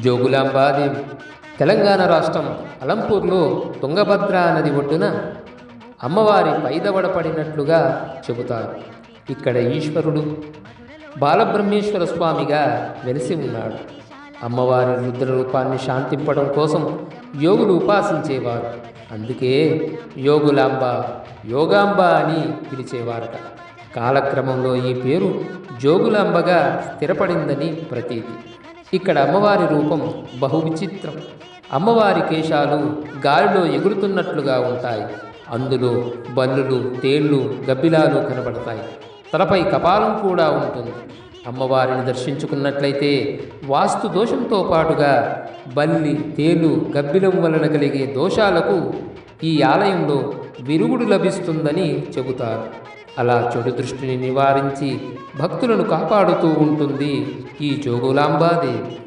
జోగులాంబాదేవి తెలంగాణ రాష్ట్రం అలంపూర్లో తుంగభద్ర నది ఒడ్డున అమ్మవారి పైదవడపడినట్లుగా చెబుతారు. ఇక్కడ ఈశ్వరుడు బాలబ్రహ్మేశ్వర స్వామిగా వెలిసి ఉన్నాడు. అమ్మవారి రుద్ర రూపాన్ని శాంతింపడం కోసం యోగులు ఉపాసించేవారు. అందుకే యోగులాంబ, యోగాంబ అని పిలిచేవారట. కాలక్రమంలో ఈ పేరు జోగులాంబగా స్థిరపడిందని ప్రతీతి. ఇక్కడ అమ్మవారి రూపం బహు విచిత్రం. అమ్మవారి కేశాలు గాలిలో ఎగురుతున్నట్లుగా ఉంటాయి. అందులో బల్లులు, తేళ్లు, గబ్బిలాలు కనబడతాయి. తలపై కపాలం కూడా ఉంటుంది. అమ్మవారిని దర్శించుకున్నట్లయితే వాస్తు దోషంతో పాటుగా బల్లి, తేలు, గబ్బిలం వలన కలిగే దోషాలకు ఈ ఆలయంలో విరుగుడు లభిస్తుందని చెబుతారు. అలా చెడు దృష్టిని నివారించి భక్తులను కాపాడుతూ ఉంటుంది ఈ జోగులాంబాదేవి.